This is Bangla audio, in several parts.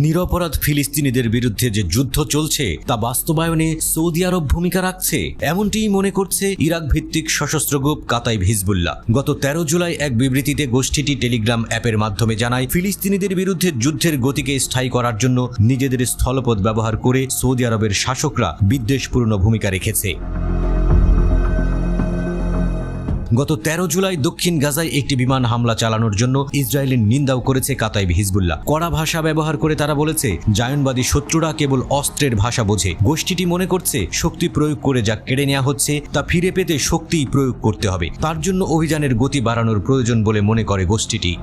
নিরপরাধ ফিলিস্তিনিদের বিরুদ্ধে যে যুদ্ধ চলছে তা বাস্তবায়নে সৌদি আরব ভূমিকা রাখছে, এমনটিই মনে করছে ইরাক ভিত্তিক সশস্ত্র গ্রুপ কাতাইব হিজবুল্লাহ। গত 13 জুলাই এক বিবৃতিতে গোষ্ঠীটি টেলিগ্রাম অ্যাপের মাধ্যমে জানায়, ফিলিস্তিনিদের বিরুদ্ধে যুদ্ধের গতিকে স্থায়ী করার জন্য নিজেদের স্থলপথ ব্যবহার করে সৌদি আরবের শাসকরা বিদ্বেষপূর্ণ ভূমিকা রেখেছে। গত 13 জুলাই দক্ষিণ গাজায় একটি বিমান হামলা চালানোর জন্য ইসরায়েলের নিন্দাও করেছে কাতাইব হিজবুল্লাহ। কড়া ভাষা ব্যবহার করে তারা বলেছে, জায়নবাদী শত্রুরা কেবল অস্ত্রের ভাষা বোঝে। গোষ্ঠীটি মনে করছে শক্তি প্রয়োগ করে যা কেড়ে নেওয়া হচ্ছে তা ফিরে পেতে শক্তিই প্রয়োগ করতে হবে। তার জন্য অভিযানের গতি বাড়ানোর প্রয়োজন বলে মনে করে গোষ্ঠীটি।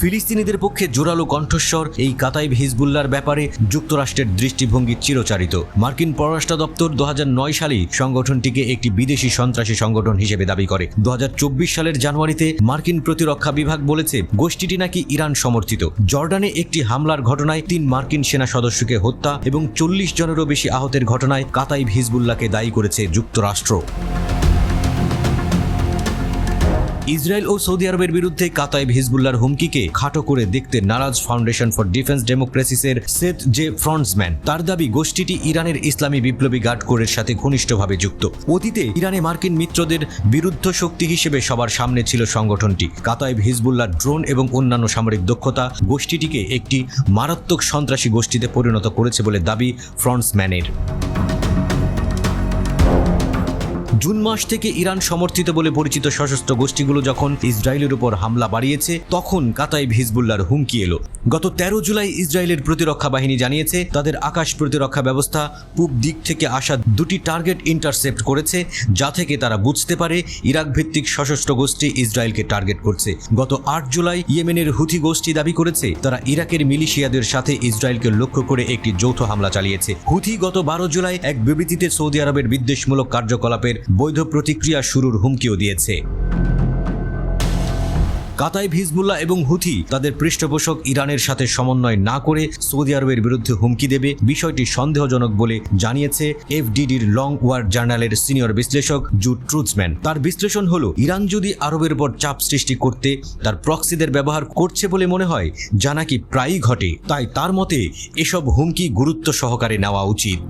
ফিলিস্তিনিদের পক্ষে জোরালো কণ্ঠস্বর এই কাতাইব হিজবুল্লাহর ব্যাপারে যুক্তরাষ্ট্রের দৃষ্টিভঙ্গি চিরচারিত। মার্কিন পররাষ্ট্র দপ্তর 2009 সালেই সংগঠনটিকে একটি বিদেশি সন্ত্রাসী সংগঠন হিসেবে দাবি করে। 2024 সালের জানুয়ারিতে মার্কিন প্রতিরক্ষা বিভাগ বলেছে গোষ্ঠীটি নাকি ইরান সমর্থিত। জর্ডানে একটি হামলার ঘটনায় 3 মার্কিন সেনা সদস্যকে হত্যা এবং 40 জনেরও বেশি আহতের ঘটনায় কাতাইব হিজবুল্লাহকে দায়ী করেছে যুক্তরাষ্ট্র। ইসরায়েল ও সৌদি আরবের বিরুদ্ধে কাতাইব হিজবুল্লাহর হুমকিকে খাটো করে দেখতে নারাজ ফাউন্ডেশন ফর ডিফেন্স ডেমোক্রেসিসের সেথ জে ফ্রন্টসম্যান। তার দাবি, গোষ্ঠীটি ইরানের ইসলামী বিপ্লবী গার্ড কোরের সাথে ঘনিষ্ঠভাবে যুক্ত। অতীতে ইরানে মার্কিন মিত্রদের বিরুদ্ধ শক্তি হিসেবে সবার সামনে ছিল সংগঠনটি। কাতাইব হিজবুল্লাহর ড্রোন এবং অন্যান্য সামরিক দক্ষতা গোষ্ঠীটিকে একটি মারাত্মক সন্ত্রাসী গোষ্ঠীতে পরিণত করেছে বলে দাবি ফ্রন্টসম্যানের। জুন মাস থেকে ইরান সমর্থিত বলে পরিচিত সশস্ত্র গোষ্ঠীগুলো যখন ইসরায়েলের উপর হামলা বাড়িয়েছে, তখন কাতাইব হিজবুল্লাহর হুমকি এলো। গত 13 জুলাই ইসরায়েলের প্রতিরক্ষা বাহিনী জানিয়েছে তাদের আকাশ প্রতিরক্ষা ব্যবস্থা পূব দিক থেকে আসা 2টি টার্গেট ইন্টারসেপ্ট করেছে, যা থেকে তারা বুঝতে পারে ইরাক ভিত্তিক সশস্ত্র গোষ্ঠী ইসরায়েলকে টার্গেট করছে। গত 8 জুলাই ইয়েমেনের হুথি গোষ্ঠী দাবি করেছে তারা ইরাকের মিলিশিয়াদের সাথে ইসরায়েলকে লক্ষ্য করে একটি যৌথ হামলা চালিয়েছে। হুথি গত 12 জুলাই এক বিবৃতিতে সৌদি আরবের বিদ্বেষমূলক কার্যকলাপের বৈধ প্রতিক্রিয়া শুরুর হুমকিও দিয়েছে। কাতাইব হিজবুল্লাহ এবং হুথি তাদের পৃষ্ঠপোষক ইরানের সাথে সমন্বয় না করে সৌদি আরবের বিরুদ্ধে হুমকি দেবে, বিষয়টি সন্দেহজনক বলে জানিয়েছে এফডিডির লং ওয়ার জার্নালের সিনিয়র বিশ্লেষক জু ট্রুথম্যান। তার বিশ্লেষণ হলো, ইরান যদি আরবের উপর চাপ সৃষ্টি করতে তার প্রক্সিদের ব্যবহার করছে বলে মনে হয়, যা নাকি প্রায়ই ঘটে, তাই তার মতে এসব হুমকি গুরুত্ব সহকারে নেওয়া উচিত।